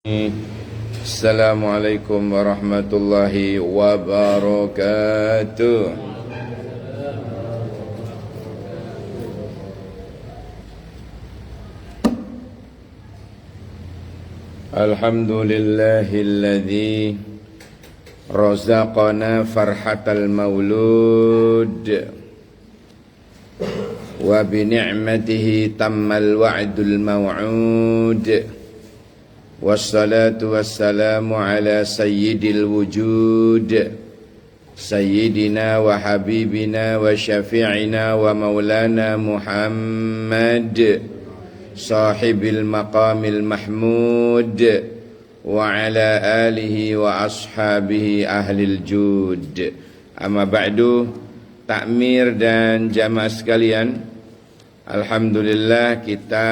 Assalamualaikum warahmatullahi wabarakatuh. Alhamdulillahilladzi razaqana farhatal maulud wa bi ni'matihi tammal wa'dul maw'ud. Wassalatu wassalamu ala sayyidil wujud sayyidina wa habibina wa syafi'ina wa maulana Muhammad sahibil maqamil mahmud wa ala alihi wa ashabihi ahlil jud. Amma ba'du, takmir dan jamaah sekalian, alhamdulillah kita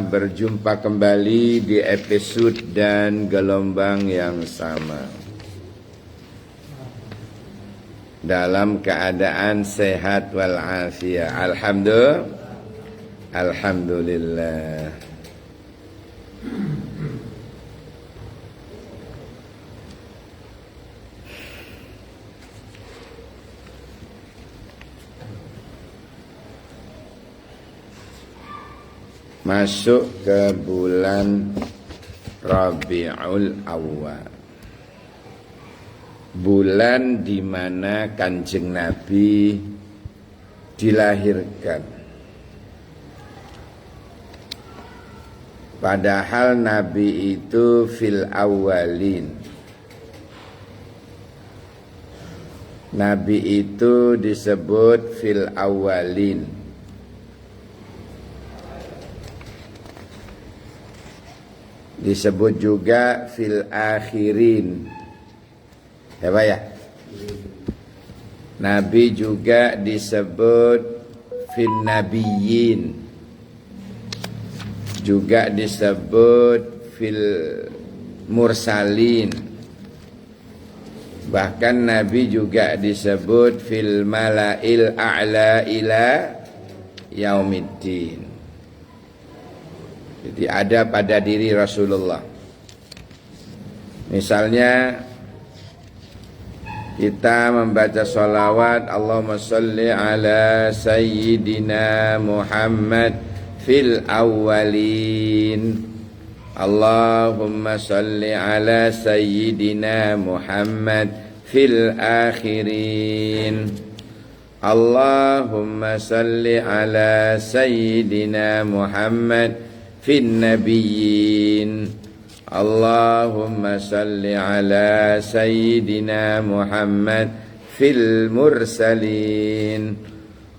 berjumpa kembali di episode dan gelombang yang sama dalam keadaan sehat walafiat. Alhamdulillah. Masuk ke bulan Rabiul Awwal, bulan di mana Kanjeng Nabi dilahirkan. Padahal Nabi itu fil awwalin. Nabi itu disebut fil awwalin. Disebut juga fil akhirin. Apa ya? Nabi juga disebut fil nabiyyin. Juga disebut fil mursalin. Bahkan Nabi juga disebut fil mala'il a'la ila yaumiddin. Jadi ada pada diri Rasulullah. Misalnya kita membaca sholawat, Allahumma salli ala sayyidina Muhammad fil awwalin, Allahumma salli ala sayyidina Muhammad fil akhirin, Allahumma salli ala sayyidina Muhammad fin nabiyyin, Allahumma salli ala sayyidina Muhammad fil mursalin,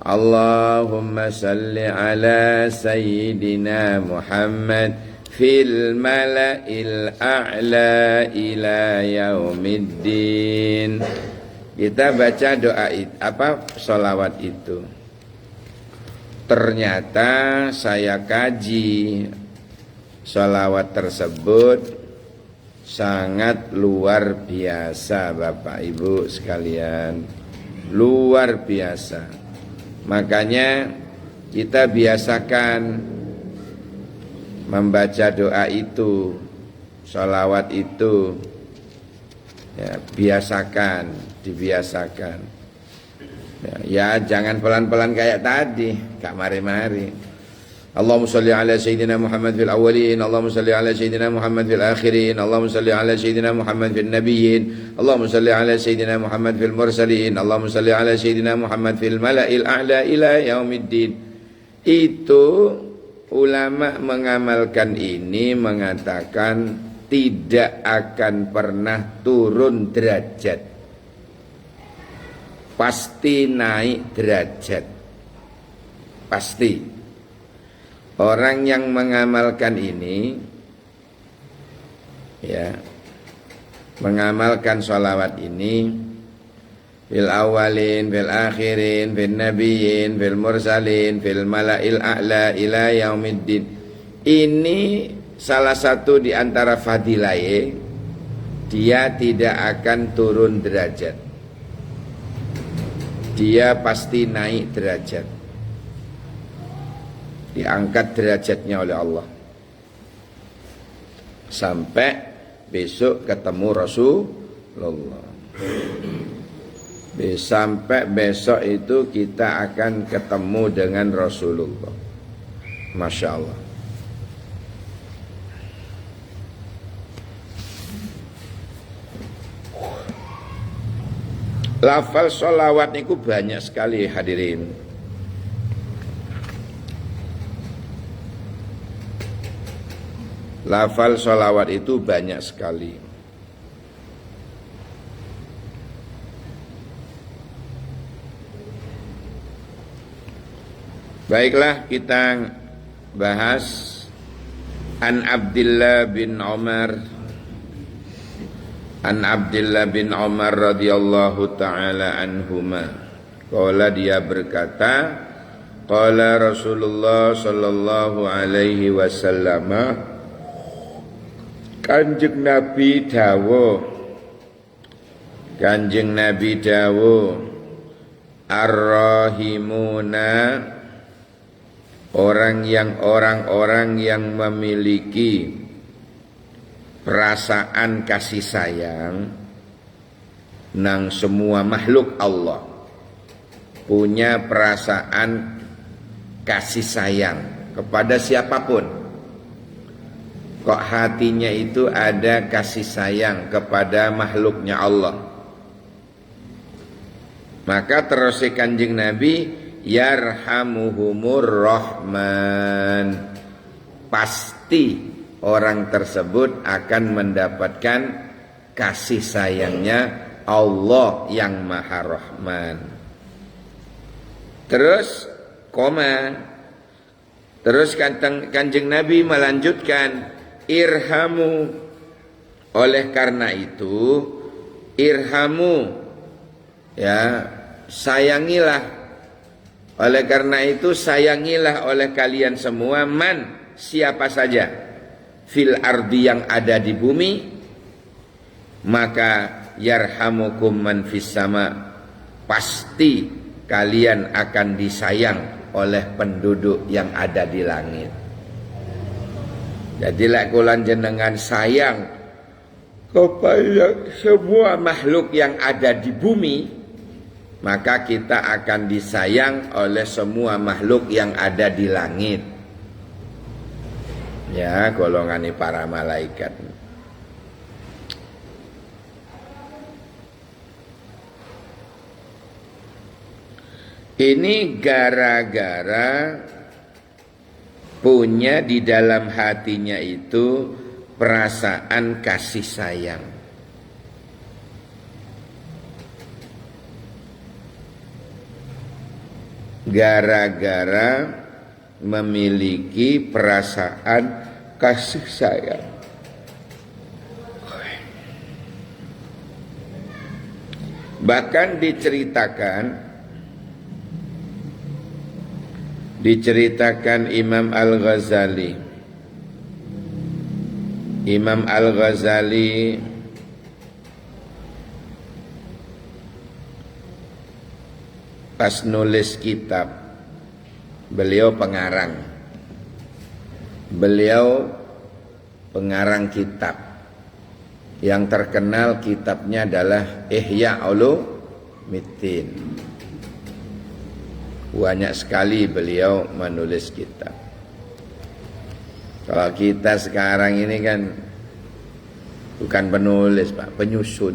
Allahumma salli ala sayyidina Muhammad fil mala'il a'la ila yaumiddin. Kita baca doa sholawat itu. Ternyata saya kaji sholawat tersebut sangat luar biasa, Bapak Ibu sekalian. Luar biasa. Makanya kita biasakan membaca doa itu, sholawat itu, ya, dibiasakan. Ya, jangan pelan-pelan kayak tadi, gak mari-mari. Allahumma salli ala sayyidina Muhammad fil awwalin, Allahumma salli ala sayyidina Muhammad fil akhirin, Allahumma salli ala sayyidina Muhammad fil nabiyyin, Allahumma salli ala sayyidina Muhammad fil mursalin, Allahumma salli ala sayyidina Muhammad fil mala'il a'la ila yaumiddin. Itu ulama mengamalkan ini mengatakan tidak akan pernah turun derajat, pasti naik derajat. Pasti. Orang yang mengamalkan ini, ya, mengamalkan sholawat ini, fil awalin, fil akhirin, fil nabiyyin, fil mursalin, fil mala'il a'la ila yaumiddin. Ini salah satu di antara fadilahnya, dia tidak akan turun derajat. Dia pasti naik derajat, diangkat derajatnya oleh Allah. Sampai besok ketemu Rasulullah. Sampai besok itu kita akan ketemu dengan Rasulullah. Masya Allah. Lafal sholawat niku banyak sekali hadirin. Lafal sholawat itu banyak sekali. Baiklah, kita bahas An Abdullah bin Umar radhiyallahu taala anhuma. Qala, dia berkata, qala Rasulullah sallallahu alaihi wasallam, Kanjeng Nabi dawuh, Ar-Rahimuna, orang-orang yang memiliki perasaan kasih sayang nang semua makhluk Allah, punya perasaan kasih sayang kepada siapapun. Kok hatinya itu ada kasih sayang kepada makhluknya Allah. Maka terus Kanjeng Nabi, yarhamuhumur rahman, pasti orang tersebut akan mendapatkan kasih sayangnya Allah yang Maha Rahman. Terus Kanjeng Nabi melanjutkan, irhamu, oleh karena itu irhamu, ya, sayangilah, oleh karena itu sayangilah oleh kalian semua, man, siapa saja, fil ardi, yang ada di bumi, maka yarhamukum man fis sama, pasti kalian akan disayang oleh penduduk yang ada di langit. Jadi lek kula jenengan sayang kepada semua makhluk yang ada di bumi, maka kita akan disayang oleh semua makhluk yang ada di langit. Ya, golongan para malaikat. Ini gara-gara punya di dalam hatinya itu perasaan kasih sayang. Gara-gara memiliki perasaan kasih sayang. Bahkan diceritakan Imam Al-Ghazali pas nulis kitab, beliau pengarang kitab. Yang terkenal kitabnya adalah Ihya Ulumuddin. Banyak sekali beliau menulis kitab. Kalau kita sekarang ini kan bukan penulis, Pak, penyusun.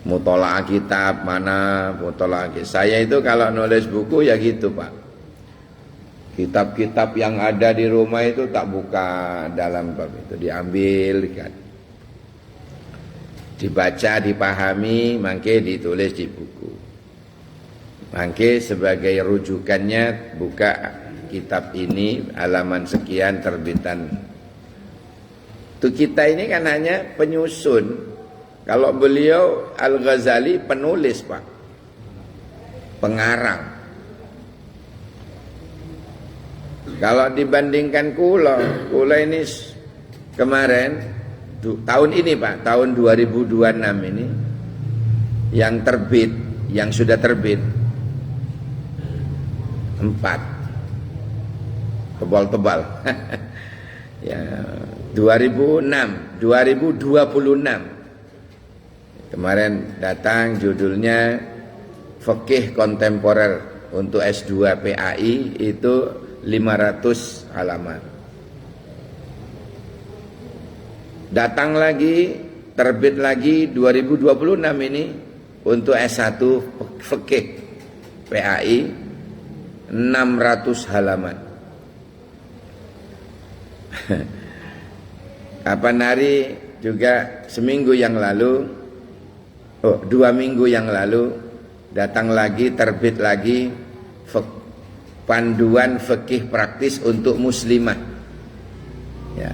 Mutolaah kitab mana, mutolaah kitab. Saya itu kalau nulis buku ya gitu, Pak. Kitab-kitab yang ada di rumah itu tak buka dalam bab itu, diambil kan. Dibaca, dipahami, mangke ditulis di buku. Mangke sebagai rujukannya buka kitab ini halaman sekian terbitan. Tuh kita ini kan hanya penyusun. Kalau beliau Al-Ghazali penulis, Pak, pengarang. Kalau dibandingkan kula ini kemarin tahun ini, Pak, tahun 2026 ini yang terbit, yang sudah terbit 4 tebal-tebal. Ya, 2026. Kemarin datang judulnya Fikih Kontemporer untuk S2 PAI itu 500 halaman. Datang lagi, terbit lagi 2026 ini untuk S1 Fikih PAI 600 halaman. Kapan hari juga seminggu yang lalu, 2 minggu yang lalu datang lagi, terbit lagi panduan fikih praktis untuk muslimah. Ya,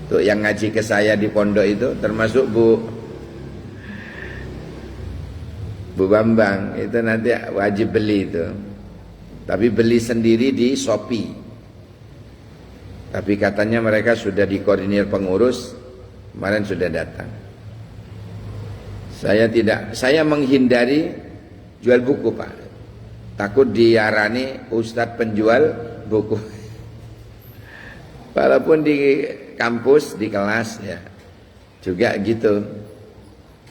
untuk yang ngaji ke saya di pondok itu termasuk Bu Bambang itu nanti wajib beli itu. Tapi beli sendiri di Shopee. Tapi katanya mereka sudah dikoordinir pengurus, kemarin sudah datang. Saya menghindari jual buku, Pak. Takut diarani ustadz penjual buku. Walaupun di kampus, di kelas ya juga gitu.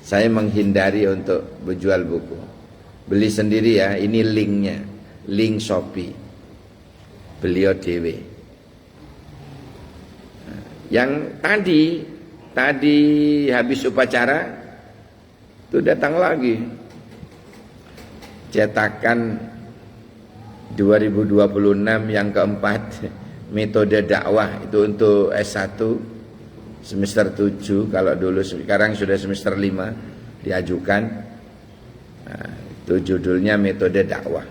Saya menghindari untuk menjual buku. Beli sendiri ya, ini linknya, link Shopee. Beliau dewe. Yang tadi habis upacara itu datang lagi cetakan 2026 yang keempat, metode dakwah itu untuk S1 semester 7, kalau dulu, sekarang sudah semester 5 diajukan. Nah, itu judulnya metode dakwah.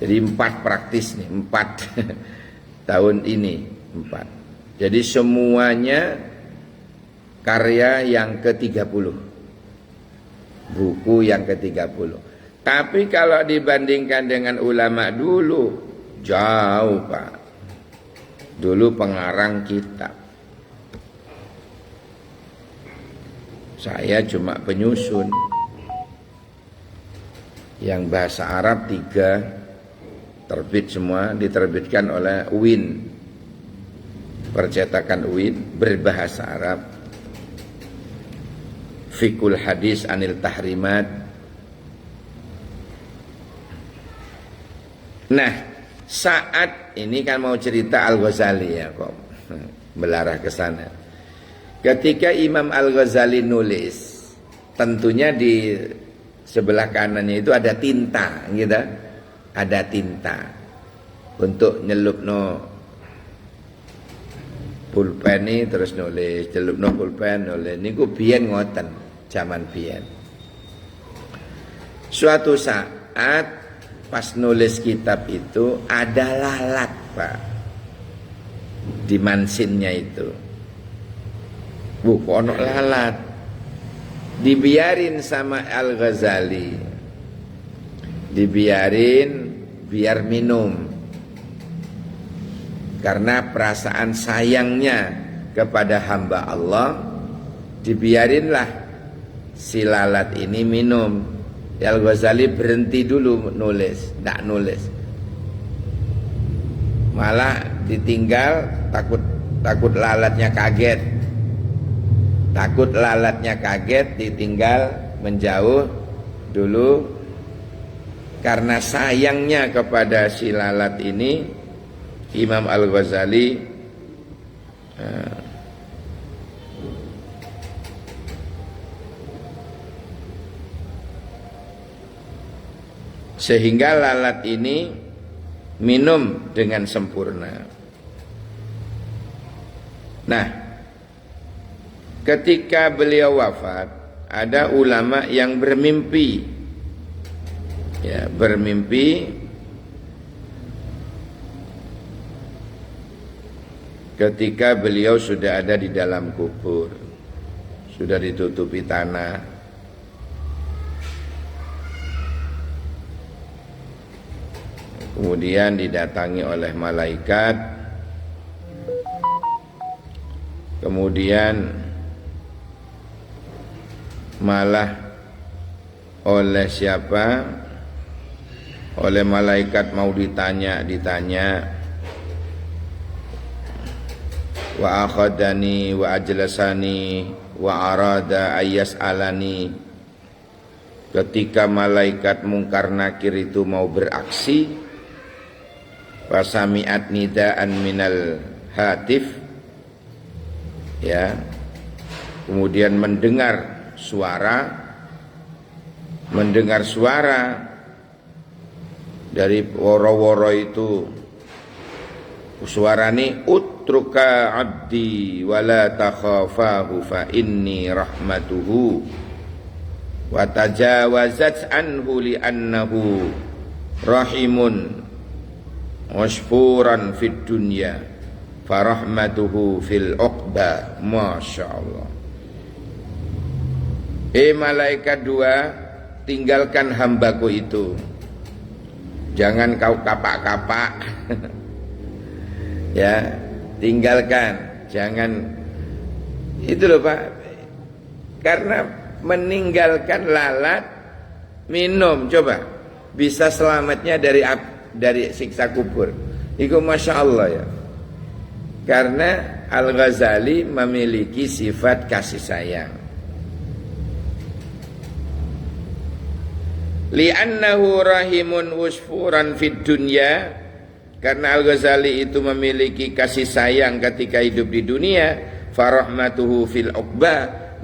Jadi 4 praktis nih, 4 tahun ini 4. Jadi semuanya karya yang ke-30, buku yang ke-30. Tapi kalau dibandingkan dengan ulama dulu, jauh, Pak. Dulu pengarang kitab, saya cuma penyusun. Yang bahasa Arab 3 terbit semua, diterbitkan oleh UIN, percetakan UIN, berbahasa Arab. Fikul Hadis Anil Tahrimat. Nah, saat ini kan mau cerita Al-Ghazali ya, kok belarah ke sana. Ketika Imam Al-Ghazali nulis, tentunya di sebelah kanannya itu ada tinta, gitu. Ada tinta untuk nyelupno pulpen ini, terus nulis, nyelupno pulpen nulis. Niku biyen ngoten, zaman biyen. Suatu saat pas nulis kitab itu ada lalat, Pak, di mansinnya itu. Ono lalat. Dibiarin sama Al-Ghazali, dibiarin biar minum, karena perasaan sayangnya kepada hamba Allah, dibiarinlah si lalat ini minum. Al-Ghazali berhenti dulu nulis, tidak nulis, malah ditinggal, takut lalatnya kaget, ditinggal menjauh dulu. Karena sayangnya kepada si lalat ini, Imam Al-Ghazali sehingga lalat ini minum dengan sempurna. Nah, ketika beliau wafat, ada ulama yang bermimpi, ya, bermimpi ketika beliau sudah ada di dalam kubur, sudah ditutupi tanah. Kemudian didatangi oleh malaikat, kemudian malah oleh siapa? Oleh malaikat mau ditanya. wa akhadani wa ajlasani wa arada ayas'alani. Ketika malaikat mungkar nakir itu mau beraksi, wasami'at nida'an minal hatif, ya, kemudian mendengar suara dari woro-woro itu, suarane utruka abdi wala takhafahu fa inni rahmatuhu wa tajawazat anhu li annahu rahimun wasfuran fid dunya fa rahmatuhu fil uqba. Masya Allah. Malaikat dua, tinggalkan hambaku itu, jangan kau kapak-kapak. Ya, tinggalkan, jangan itu loh Pak. Karena meninggalkan lalat minum, coba bisa selamatnya dari siksa kubur. Itu Masya Allah ya. Karena Al-Ghazali memiliki sifat kasih sayang. Li'annahu rahimun usfuran fid dunya, karena Al-Ghazali itu memiliki kasih sayang ketika hidup di dunia, farahmatuhu fil uqba,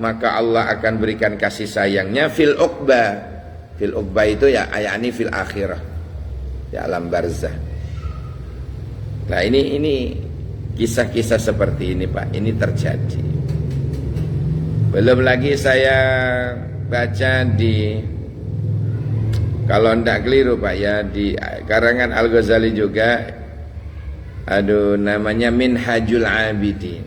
maka Allah akan berikan kasih sayangnya fil uqba. Fil uqba itu ya ayani fil akhirah, ya alam barzah. Nah ini kisah-kisah seperti ini Pak, ini terjadi. Belum lagi saya baca di, kalau tidak keliru Pak ya, di karangan Al-Ghazali juga, namanya Minhajul Abidin.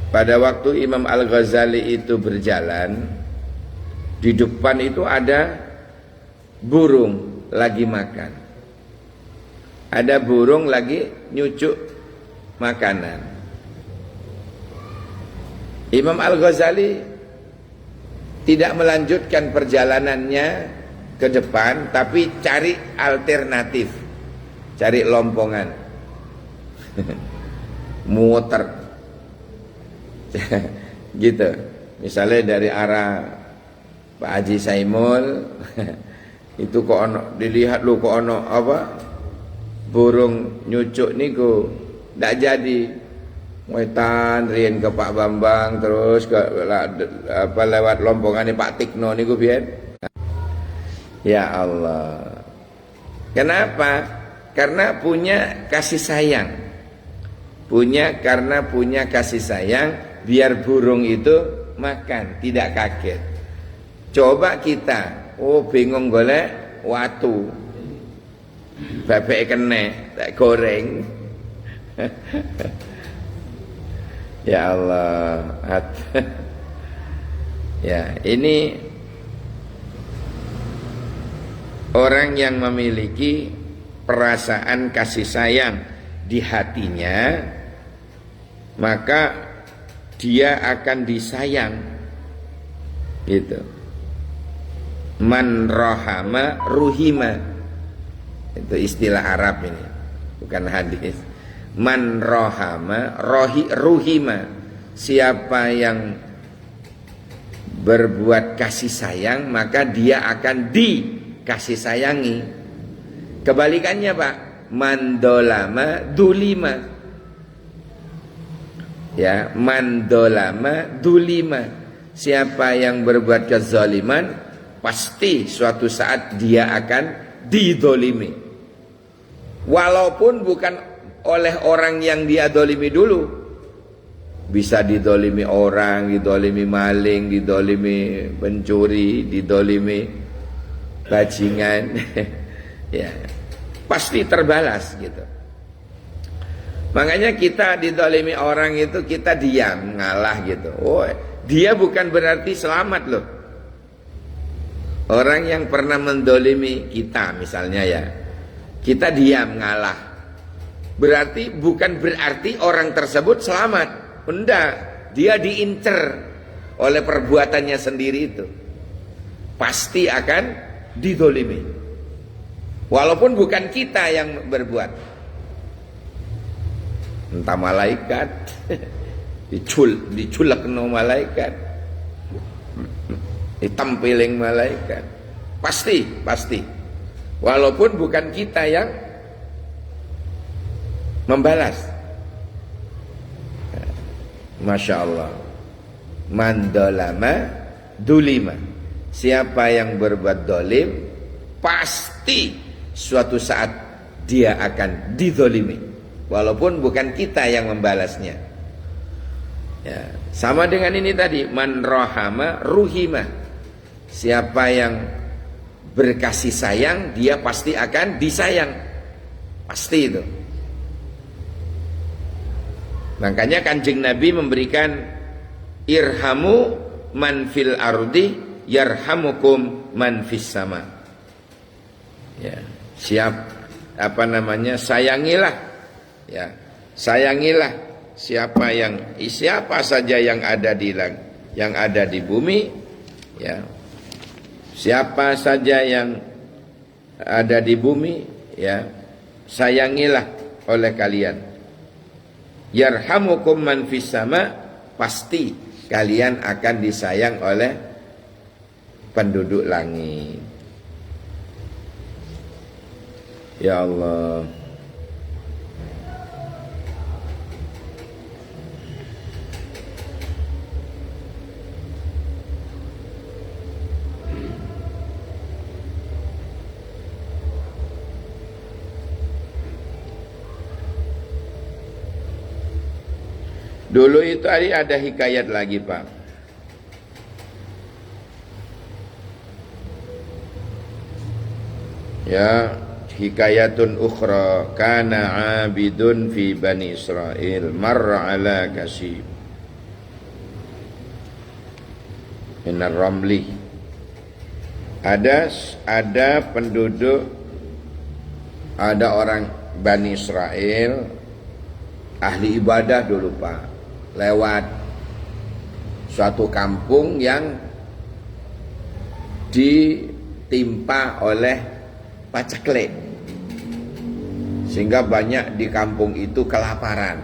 Pada waktu Imam Al-Ghazali itu berjalan, di depan itu ada burung lagi makan, ada burung lagi nyucuk makanan. Imam Al-Ghazali tidak melanjutkan perjalanannya ke depan, tapi cari alternatif, cari lompongan, muter, gitu. Misalnya dari arah Pak Haji Saimul, itu kok ono, dilihat lu kok ono apa, burung nyucuk niku, ndak jadi. Wetan riyen ke Pak Bambang, terus ke lewat lompongannya Pak Tikno niku biyen. Ya Allah. Kenapa? Karena punya kasih sayang. Karena punya kasih sayang, biar burung itu makan, tidak kaget. Coba kita, bingung golek watu, bebek kene, tak goreng. Ya Allah. Ya, ini orang yang memiliki perasaan kasih sayang di hatinya, maka dia akan disayang, gitu. Man rohama ruhima, itu istilah Arab ini, bukan hadis. Man rohama ruhima, siapa yang berbuat kasih sayang maka dia akan dikasih sayangi. Kebalikannya Pak, man dolama dulima, ya, man dolama dulima, siapa yang berbuat kezaliman pasti suatu saat dia akan didolimi, walaupun bukan oleh orang yang dia dolimi dulu. Bisa didolimi orang, didolimi maling, didolimi pencuri, didolimi bajingan. Ya, pasti terbalas gitu. Makanya kita didolimi orang itu kita diam, ngalah gitu. Oh, dia bukan berarti selamat loh. Orang yang pernah mendolimi kita misalnya ya, kita diam, ngalah, bukan berarti orang tersebut selamat. Enggak, dia diincer oleh perbuatannya sendiri itu, pasti akan didolimi, walaupun bukan kita yang berbuat. entah malaikat, diculek no malaikat, ditampiling malaikat, pasti. Walaupun bukan kita yang membalas. Masya Allah. Mandolama dulima. Siapa yang berbuat dolim, pasti suatu saat dia akan didolimi. Walaupun bukan kita yang membalasnya. Ya, sama dengan ini tadi, man rohama ruhima. Siapa yang berkasih sayang, dia pasti akan disayang. Pasti itu. Makanya Kanjeng Nabi memberikan irhamu man fil ardi yarhamukum man fis sama. Ya, sayangilah, ya, sayangilah siapa saja yang ada di bumi, ya, siapa saja yang ada di bumi, ya, sayangilah oleh kalian. Yarhamukum man fis sama, pasti kalian akan disayang oleh penduduk langit. Ya Allah. Dulu itu ada hikayat lagi, Pak. Ya, hikayatun ukhra, kana abidun fi bani Israel marra ala kasib minar ramli. Ada penduduk, ada orang Bani Israel, ahli ibadah dulu, Pak, lewat suatu kampung yang ditimpa oleh paceklik, sehingga banyak di kampung itu kelaparan.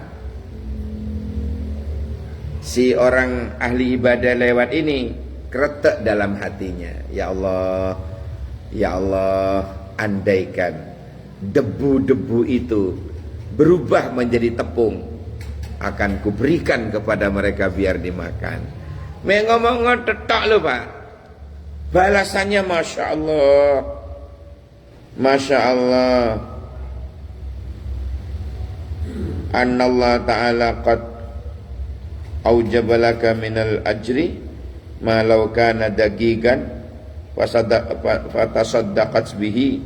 Si orang ahli ibadah lewat ini kretek dalam hatinya, ya Allah, andaikan debu-debu itu berubah menjadi tepung, akan kuberikan kepada mereka biar dimakan. Ngomong tetok loh, Pak. Balasannya Masya Allah, Masya Allah. Annallah ta'ala qad aujabalaka minal ajri ma law kana dagigan fatasaddaqat bihi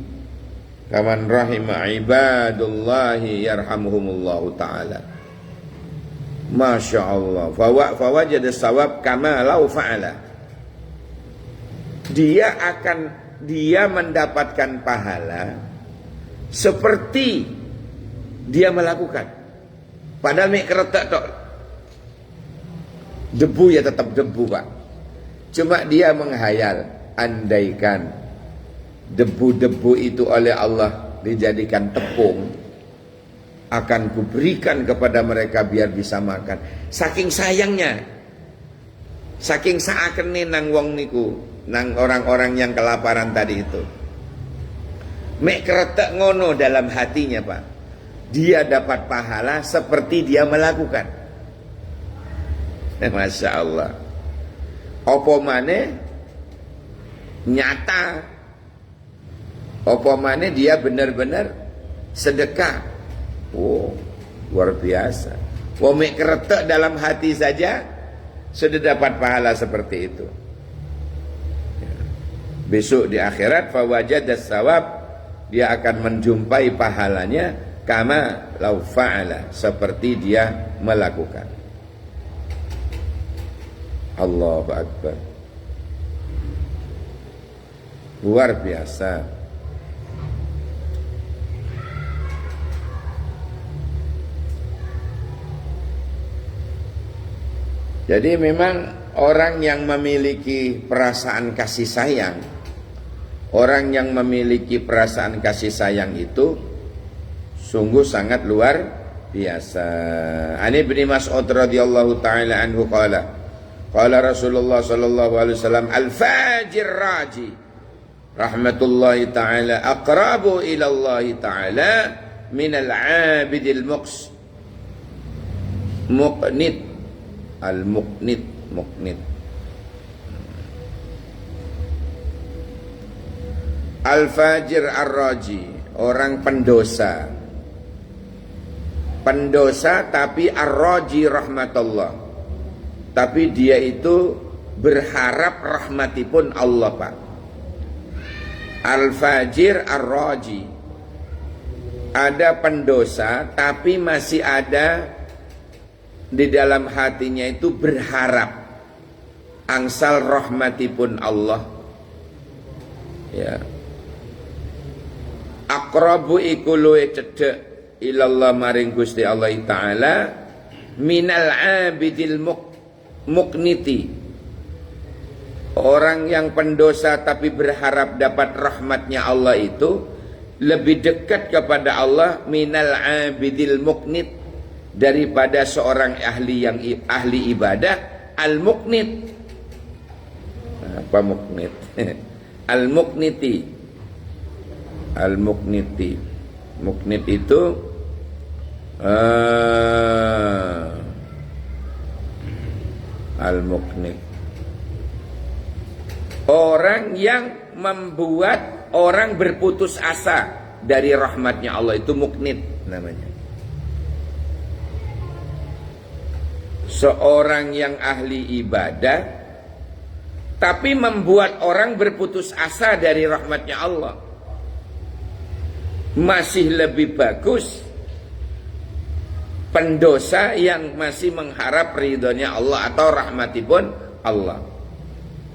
kaman rahima ibadullahi yarhamuhumullahu ta'ala. Masya Allah. Fawajada sawab kama law fa'ala. Dia mendapatkan pahala seperti dia melakukan. Padahal mik keretak tok. Debu ya tetap debu, Pak. Cuma dia menghayal, andaikan debu-debu itu oleh Allah dijadikan tepung, akan kuberikan kepada mereka biar bisa makan. Saking sayangnya, saking saakene nang wong niku, nang orang-orang yang kelaparan tadi itu. Mek kretek ngono dalam hatinya, Pak. Dia dapat pahala seperti dia melakukan. Masya Allah. Opo maneh nyata, opo maneh dia benar-benar sedekah. Oh, luar biasa. Mek kretek dalam hati saja sudah dapat pahala seperti itu. Besok di akhirat fawajadas sawab, dia akan menjumpai pahalanya kama lau fa'ala, seperti dia melakukan. Allahu Akbar. Luar biasa. Jadi memang orang yang memiliki perasaan kasih sayang, orang yang memiliki perasaan kasih sayang itu sungguh sangat luar biasa. Ani bin Mas'ud radhiyallahu taala anhu qala Rasulullah sallallahu alaihi wasallam al-fajir raji rahmatullahi taala aqrabu ila Allah taala min al-'abidil muqnit al-muqnit. Al-fajir ar-raji, orang pendosa. Pendosa tapi ar-raji rahmatullah. Tapi dia itu berharap rahmatipun Allah, Pak. Al-fajir ar-raji. Ada pendosa tapi masih ada di dalam hatinya itu berharap angsal rahmatipun Allah. Ya. Aqrabu iku luwe cedhek ilallah maring Gusti Allah taala minal abidil muqniti. Orang yang pendosa tapi berharap dapat rahmatnya Allah itu lebih dekat kepada Allah minal abidil muqnit daripada seorang ahli ibadah al-muqnit. Apa muqnit? Al-muqniti. Al-muqniti. Muqnit itu al-muqnit, orang yang membuat orang berputus asa dari rahmatnya Allah, itu muqnit namanya. Seorang yang ahli ibadah tapi membuat orang berputus asa dari rahmatnya Allah, masih lebih bagus pendosa yang masih mengharap ridhonya Allah atau rahmatipun Allah.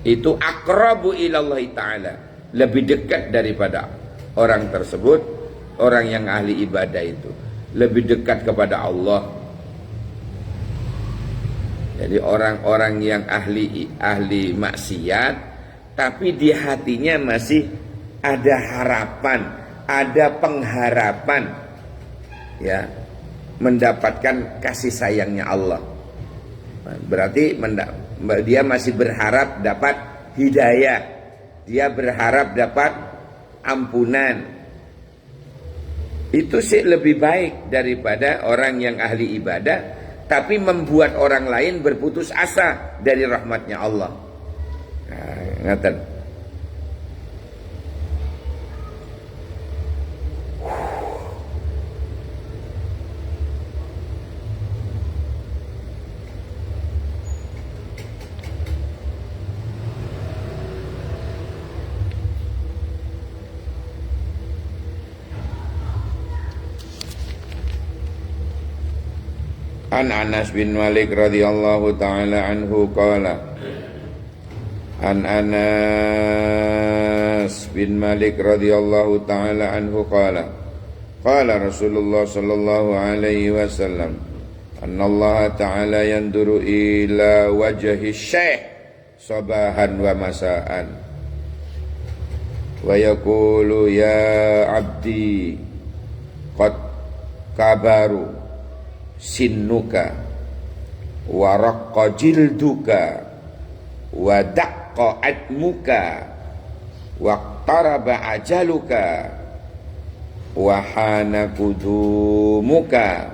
Itu aqrabu ilallahi ta'ala, lebih dekat daripada orang tersebut. Orang yang ahli ibadah itu lebih dekat kepada Allah. Jadi orang-orang yang ahli maksiat tapi di hatinya masih ada harapan, ada pengharapan, ya, mendapatkan kasih sayangnya Allah. Berarti dia masih berharap dapat hidayah, dia berharap dapat ampunan. Itu sih lebih baik daripada orang yang ahli ibadah tapi membuat orang lain berputus asa dari rahmatnya Allah. Nah, ngaten. An Anas bin Malik radhiyallahu taala anhu qala An Anas bin Malik radhiyallahu taala anhu qala Rasulullah sallallahu alaihi wasallam annallaha ta'ala yanduru ila wajhi syekh sabahan wa masaan wa yaqulu ya abdi qad kabaru sinnuka wa raqqa jilduka wa daqqa atmuka wa qaraba ajaluka wa hana kudumuka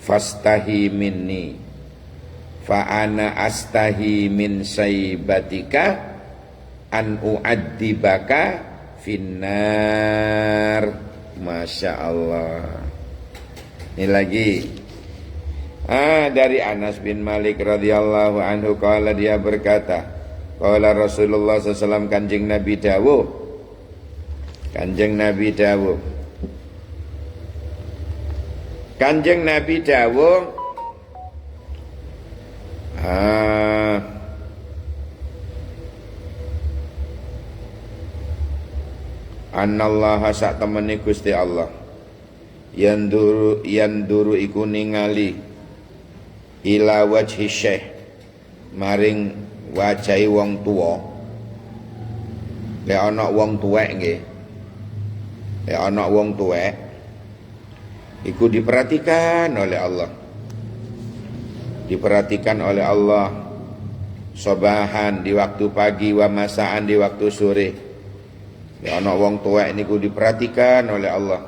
fastahi minni fa ana astahi min saibatika an u'addibaka finnar. Masya Allah. Ini lagi dari Anas bin Malik radhiyallahu anhu qala, dia berkata qala Rasulullah SAW, kanjeng Nabi dawuh, kanjeng Nabi dawuh Annallaha sak temene Gusti Allah yanduru iku ningali ila wajhi syekh maring wajahi wong tuwa. Lek ana wong tuwek nggih Ana wong tuwek iku diperhatikan oleh Allah. Diperhatikan oleh Allah sobahan di waktu pagi wa masaan di waktu sore. Ana wong tuwek niku diperhatikan oleh Allah.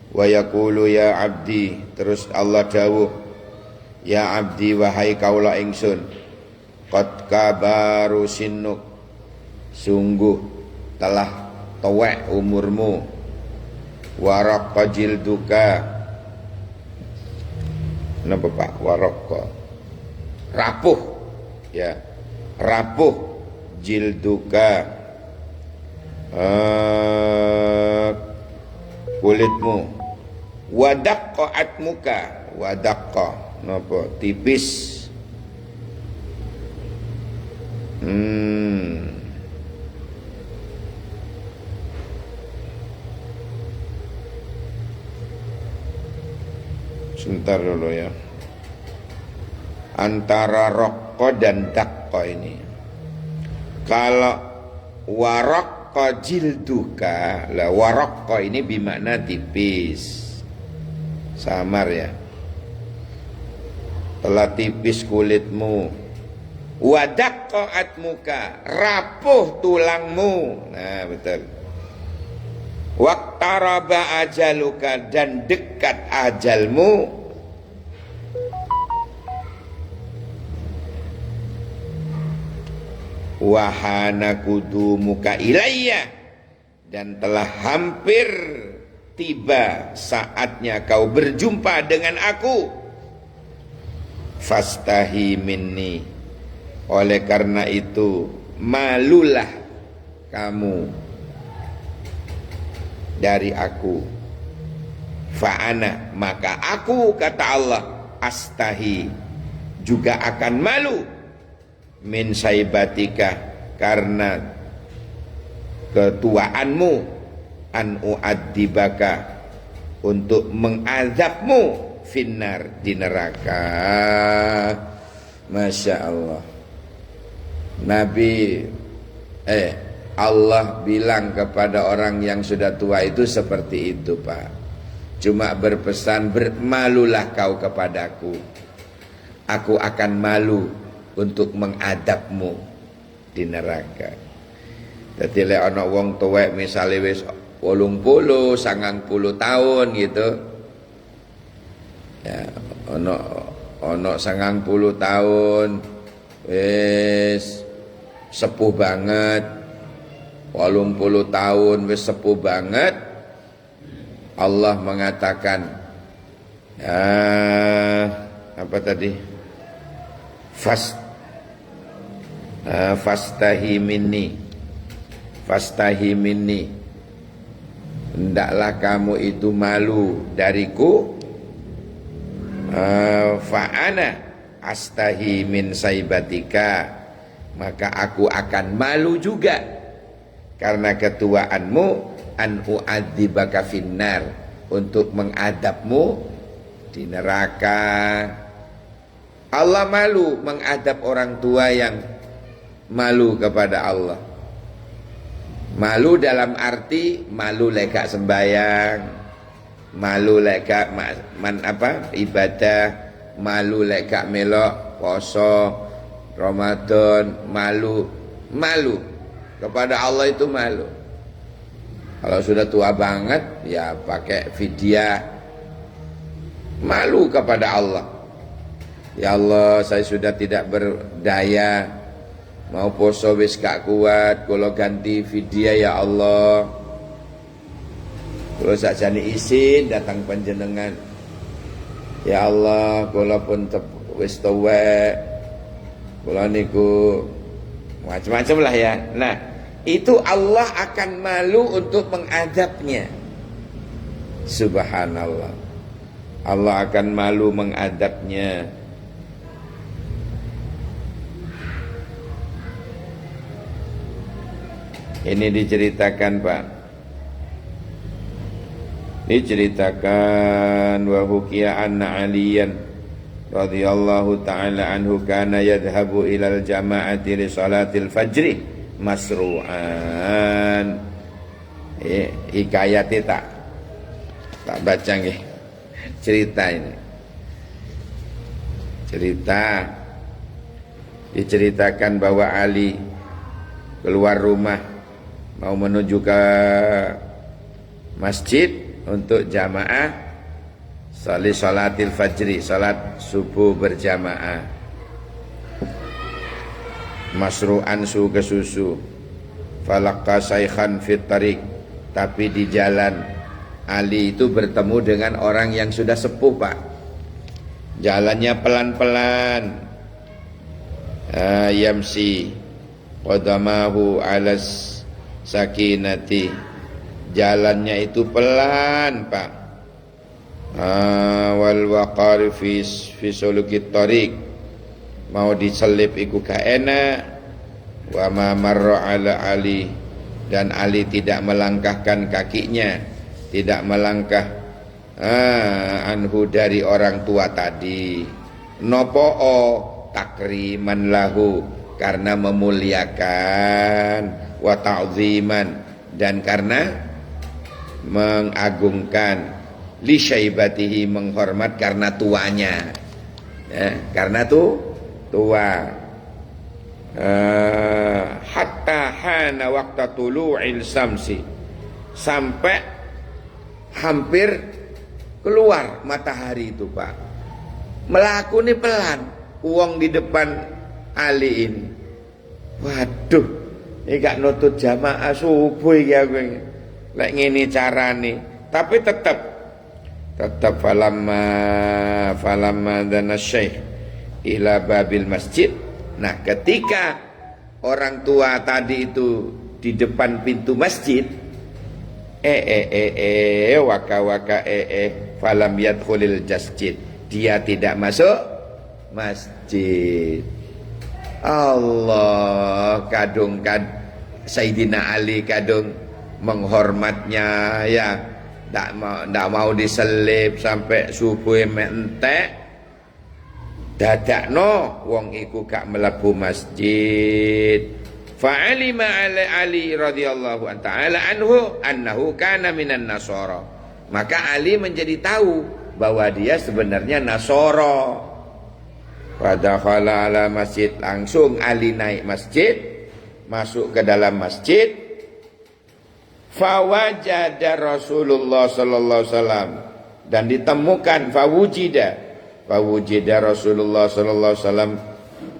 Wa yaqulu ya abdi, terus Allah dawuh, ya abdi wahai kaula ingsun, qad kabaru sinnuk, sungguh telah tuwek umurmu, waraqqa jilduka, napa Pak? Waraqqa rapuh, ya, rapuh jilduka, kulitmu, wadaqqa atmuka, wadaqqa napa? Tipis. Sebentar dulu ya. Antara raqqa dan daqqa ini. Kalau waraqqa jilduka, lah waraqqa ini bermakna tipis. Samar ya. Telah tipis kulitmu. Wadaqqa atmuka, rapuh tulangmu. Nah, betul. Waqtaraba ajaluka, dan dekat ajalmu. Wahana kudumuka ilayya, dan telah hampir tiba saatnya kau berjumpa dengan aku. Fastahi minni, oleh karena itu malulah kamu dari aku. Fa'ana, maka aku, kata Allah, astahi, juga akan malu, min saibatika, karena ketuaanmu, an u'adzibaka, untuk mengazabmu, finnar, di neraka. Masya Allah. Allah bilang kepada orang yang sudah tua itu seperti itu, Pak. Cuma berpesan, bermalulah kau kepadaku. Aku akan malu untuk mengadabmu di neraka. Dadi lek ana wong tuwek misale wis 80, 90 tahun gitu. Ya, ana 90 tahun wis sepuh banget. 80 tahun wis sepuh banget. Allah mengatakan, apa tadi? Fastahi minni, fastahi minni, hendaklah kamu itu malu dariku. Fa'ana astahi min saibatika, maka aku akan malu juga karena ketuaanmu, an u'adzibaka finnar, untuk mengadabmu di neraka. Allah malu mengadab orang tua yang malu kepada Allah. Malu dalam arti malu lek gak sembayang, malu lek gak ibadah, malu lek gak melok poso Ramadan, malu kepada Allah itu malu. Kalau sudah tua banget ya pakai fidyah, malu kepada Allah. Ya Allah, saya sudah tidak berdaya, mau poso wis gak kuat, kalau ganti fidyah ya Allah. Kalau sakjane isin datang panjenengan, ya Allah, kalau pun wis tuwek, kalau niku macam-macam lah ya. Nah, itu Allah akan malu untuk mengadabnya. Subhanallah, Allah akan malu mengadabnya. Ini diceritakan, Pak. Diceritakan wa hukiya anna Aliyan radhiyallahu ta'ala anhu kana yadhhabu ilal jama'ati li salatil fajri masru'an hikayatnya tak baca nggih. Cerita ini. Cerita diceritakan bahwa Ali keluar rumah mau menuju ke masjid untuk jamaah salatil fajri, salat subuh berjamaah. Masru'an su ke susu. Falaqqa saykhan fit tariq, tapi di jalan Ali itu bertemu dengan orang yang sudah sepuh, Pak. Jalannya pelan-pelan. Yamsi qadamahu alas sakinati. Jalannya itu pelan, Pak. Wal waqar fi sulukit tariq. Mau diselip iku gak enak. Wa ma marra ala Ali, dan Ali tidak melangkahkan kakinya, tidak melangkah anhu dari orang tua tadi. Nopo'o takriman lahu, karena memuliakan, wa ta'ziman, dan karena mengagungkan, li syaibatihi, menghormat karena tuanya, karena tua. Hatta hana waqta tulu'il samsi, sampai hampir keluar matahari itu, Pak. Melakuni pelan, uang di depan Ali ini. Waduh, ini gak nutut jamaah subuh iki aku ini. Lek ngene carane, tapi tetap falamma dana syekh ila babil masjid. Nah, ketika orang tua tadi itu di depan pintu masjid, waka falam yadkhulil masjid, dia tidak masuk masjid. Allah, kadung Sayyidina Ali kadung menghormatnya, ya ndak mau diselip sampai subuh entek. Dadakno wong iku gak mlebu masjid. Fa'alima Ali radhiyallahu ta'ala anhu annahu kana minan nasara. Maka Ali menjadi tahu bahwa dia sebenarnya Nasara. Fadakhala ala masjid, langsung Ali naik masjid, masuk ke dalam masjid. Fawajada Rasulullah sallallahu alaihi wasallam, dan ditemukan fawujida Rasulullah sallallahu alaihi wasallam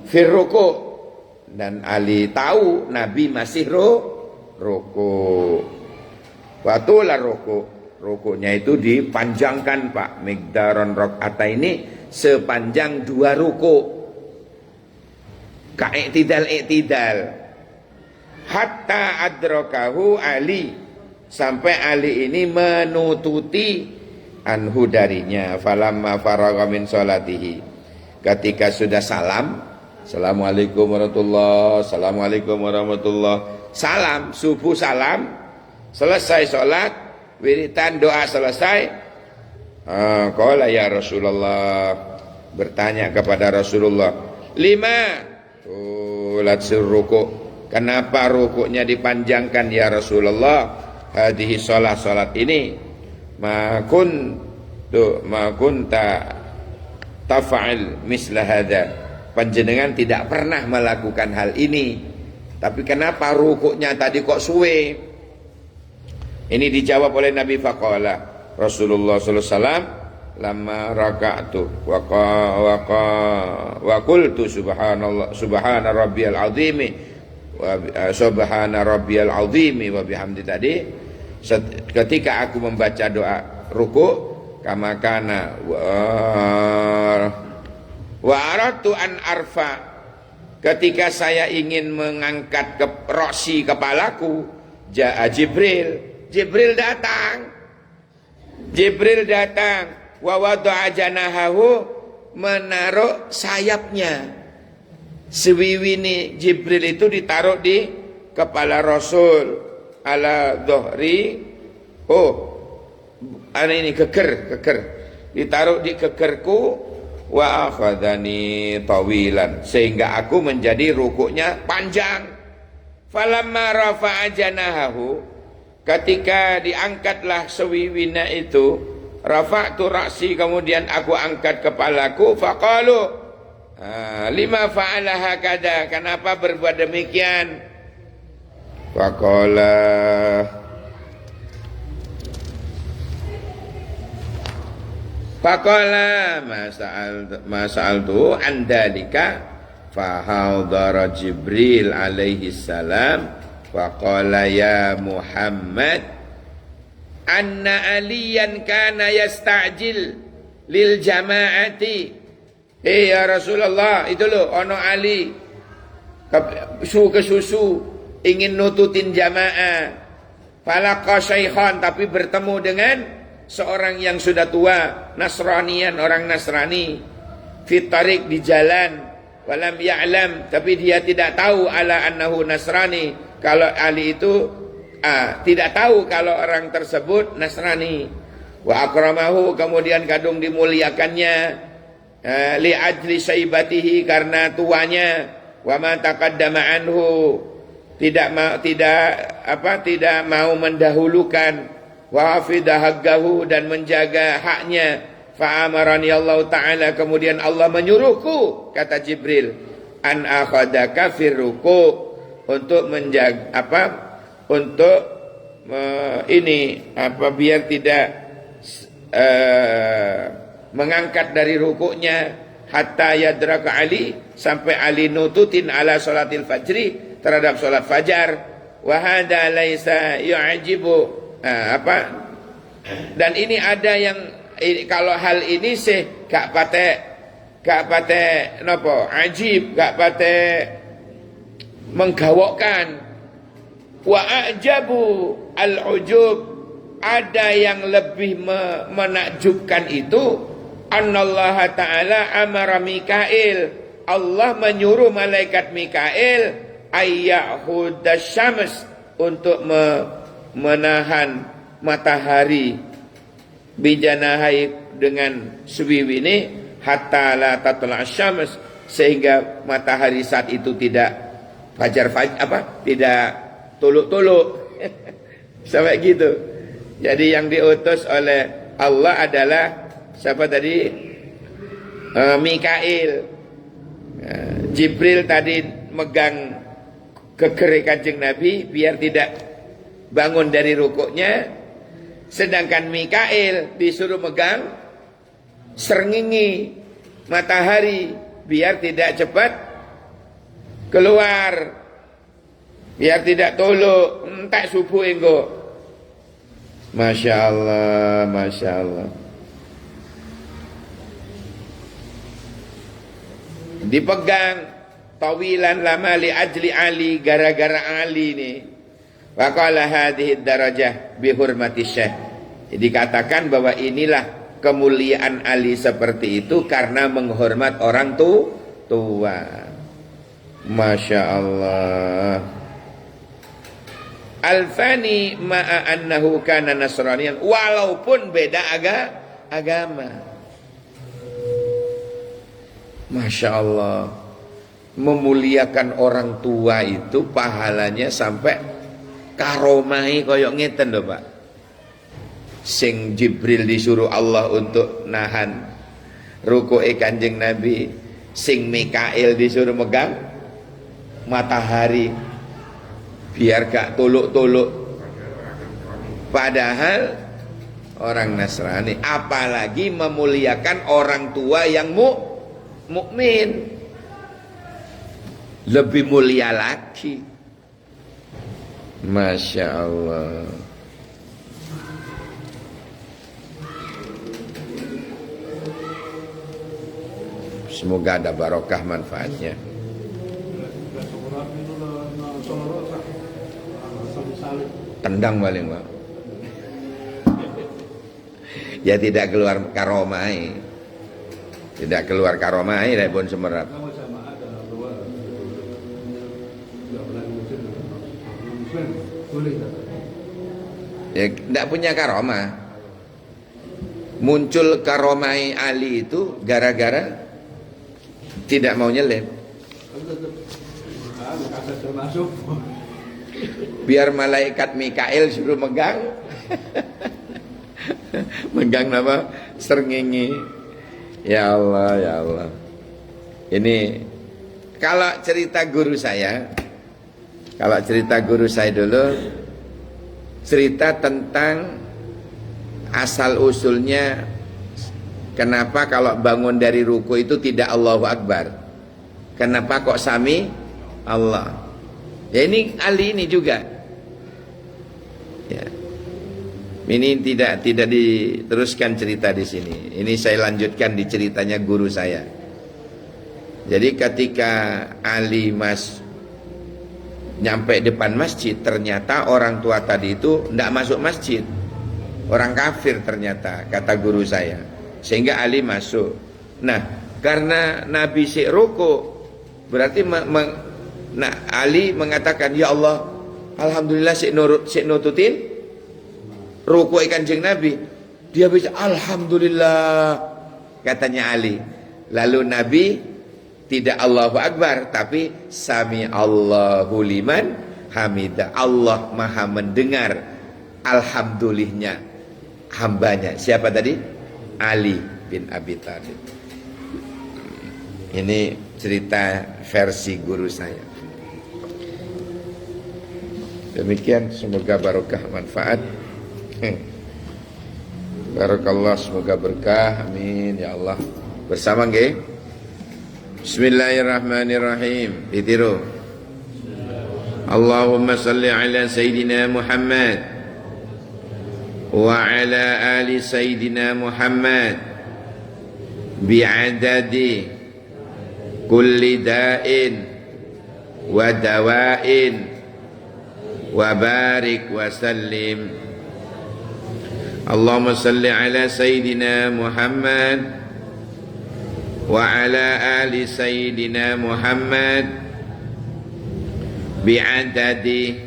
fir ruku, dan Ali tahu Nabi masih ruku. Watulah rukunya itu dipanjangkan, Pak. Migdaron rakaat ini sepanjang 2 ruku. Iktidal. Hatta adrakahu Ali, sampai Ali ini menututi anhu darinya. Falamma faragha min sholatihi, ketika sudah salam, assalamualaikum warahmatullahi, assalamualaikum warahmatullahi, salam subuh, salam selesai sholat, wiritan doa selesai, qala ya Rasulullah, bertanya kepada Rasulullah, lima tulat ruku, kenapa rukuknya dipanjangkan ya Rasulullah? Hadhihi sholat ini ma kunta tafa'il misla hadza, panjenengan tidak pernah melakukan hal ini, tapi kenapa rukuknya tadi kok suwe? Ini dijawab oleh Nabi faqala Rasulullah sallallahu alaihi wasallam, lamma raka'tu wa qultu subhana rabbiyal azimi subhana rabbiyal azimi wa bihamdi, tadi ketika aku membaca doa ruku, kama kana wa aratu an arfa, ketika saya ingin mengangkat ke roksi kepalaku, jaa Jibril datang wa wada'a janahahu, menaruh sayapnya. Sewiwini Jibril itu ditaruh di kepala Rasul, ala dhuhri, ini geger, ditaruh di gegerku, wa akhadhani tawilan, sehingga aku menjadi rukuknya panjang. Falamma rafa'a janahahu, ketika diangkatlah sewiwina itu, rafa'tu ra'si, kemudian aku angkat kepalaku, faqalu lima fa'ala hakada, kenapa berbuat demikian? Faqala masa'altu andalika fahadara Jibril alaihi salam faqala ya Muhammad anna aliyan kana yasta'jil lil jama'ati. Ya Rasulullah, itu loh ono Ali ke susu ingin nututin jamaah, falaqa syaikhan, tapi bertemu dengan seorang yang sudah tua, Nasranian, orang Nasrani, fitarik, di jalan, walam ya'lam, tapi dia tidak tahu ala annahu Nasrani, kalau Ali itu tidak tahu kalau orang tersebut Nasrani. Wa akramahu, kemudian kadung dimuliakannya, li ajli saibatihi, karena tuanya, wa ma taqaddama anhu, tidak mau mendahulukan, wa hafidha haqqahu, dan menjaga haknya. Fa amarani Allah taala, kemudian Allah menyuruhku, kata Jibril, an akhadaka fir ruku', untuk menjaga biar tidak mengangkat dari rukuknya, hatta yadraka Ali, sampai Ali nututin ala salatil fajri, terhadap salat fajar. Wa hadza laisa yu'ajibu, dan ini ada yang kalau hal ini sih gak pate nopo ajib, gak pate menggawokkan. Wa ajabu al-ujub, ada yang lebih menakjubkan itu, annallaha ta'ala amara Mikail, Allah menyuruh malaikat Mikail ayyahudas syams, untuk menahan matahari, bijanahai, dengan suwiwini, hatta la tatla syams, sehingga matahari saat itu tidak tidak tuluk-tuluk. Sampai gitu. Jadi yang diutus oleh Allah adalah siapa tadi? Mikail. Jibril tadi megang kekeri Kanjeng Nabi biar tidak bangun dari rukuknya, sedangkan Mikail disuruh megang srengenge matahari biar tidak cepat keluar, biar tidak tuluk, entak subuh engko. Masya Allah, Masya Allah. Dipegang tawilan lama li ajli Ali, gara-gara Ali nih. Wa qala hadhihi darajah bi hurmati syekh. Dikatakan bahwa inilah kemuliaan Ali seperti itu karena menghormat orang tua. Masya Allah. Al-fani ma'a annahu kana nasraniyan, walaupun beda agama. Masya Allah. Memuliakan orang tua itu pahalanya sampai karomai koyok ngeten lho Pak. Sing Jibril disuruh Allah untuk nahan ruku'e Kanjeng Nabi, sing Mikail disuruh megang matahari biar gak tuluk-tuluk, padahal orang Nasrani. Apalagi memuliakan orang tua yang mukmin, lebih mulia lagi. Masya Allah. Semoga ada barokah manfaatnya. Tendang paling Pak. Ya tidak keluar karomai. Tidak keluar karomai dari pun semerap. Ya tidak punya karomah. Muncul karomai Ali itu gara-gara tidak mau nyelip. Biar malaikat Mikail suruh megang. Megang apa? Srengenge. Ya Allah, ya Allah. Ini kalau cerita guru saya, dulu cerita tentang asal usulnya kenapa kalau bangun dari ruku itu tidak Allahu Akbar. Kenapa kok sami Allah? Ya ini Ali ini juga. Ya. Ini tidak diteruskan cerita di sini. Ini saya lanjutkan di ceritanya guru saya. Jadi ketika Ali nyampe depan masjid, ternyata orang tua tadi itu tidak masuk masjid. Orang kafir ternyata, kata guru saya. Sehingga Ali masuk. Nah, karena Nabi sik ruku, berarti Ali mengatakan, ya Allah, alhamdulillah sik nututin ruku Kanjeng Nabi. Dia bisa alhamdulillah, katanya Ali. Lalu Nabi tidak Allahu Akbar, tapi sami Allahu liman hamidah. Allah maha mendengar alhamdulillahnya hambanya. Siapa tadi? Ali bin Abi Thalib. Ini cerita versi guru saya. Demikian, semoga barokah manfaat. Barakallah, semoga berkah, amin ya Allah. Bersama nggih. Bismillahirrahmanirrahim. Ditiru. Allahumma salli ala Sayyidina Muhammad wa ala ali Sayyidina Muhammad bi'adadi kulli da'in wa dawa'in wa barik wa sallim. Allahumma salli ala Sayyidina Muhammad wa ala ali Sayyidina Muhammad bi'adadi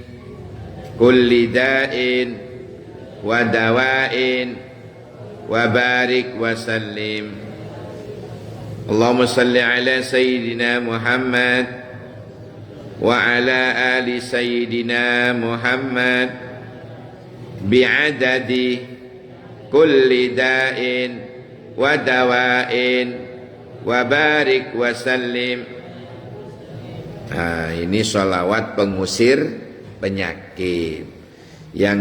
kulli da'in wa dawa'in wa barik wa sallim. Allahumma salli ala Sayyidina Muhammad wa ala ali Sayyidina Muhammad bi'adadi kulli da'in wa dawa'in wa barik wa sallim. Nah, ini sholawat pengusir penyakit. Yang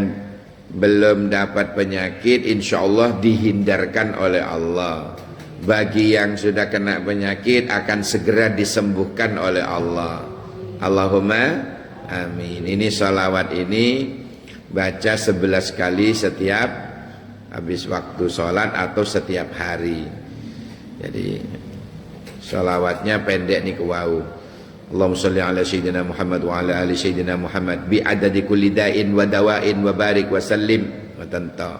belum dapat penyakit insyaallah dihindarkan oleh Allah. Bagi yang sudah kena penyakit akan segera disembuhkan oleh Allah. Allahumma amin. Ini sholawat ini baca 11 kali setiap habis waktu sholat atau setiap hari. Jadi sholawatnya pendek nih ke wau. Allahumma sholli ala Sayyidina Muhammad wa ala ali Sayyidina Muhammad bi adadi kulli da'in wa dawa'in wa barik wa sallim wa tanta.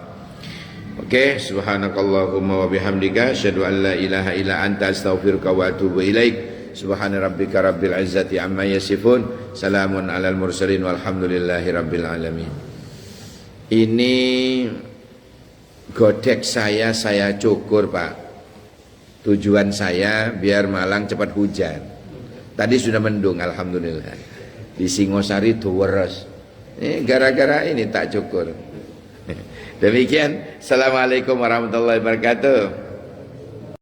Oke, subhanakallahumma wa bihamdika asyhadu an la ilaha illa anta astaghfiruka wa atubu ilaik. Subhana rabbika rabbil izzati amma yasifun, salamun alal mursalin walhamdulillahi rabbil alamin. Ini godek saya cukur Pak. Tujuan saya biar Malang cepat hujan. Tadi sudah mendung alhamdulillah. Di Singosari tuweres. Gara-gara ini tak cukur. Demikian. Assalamualaikum warahmatullahi wabarakatuh.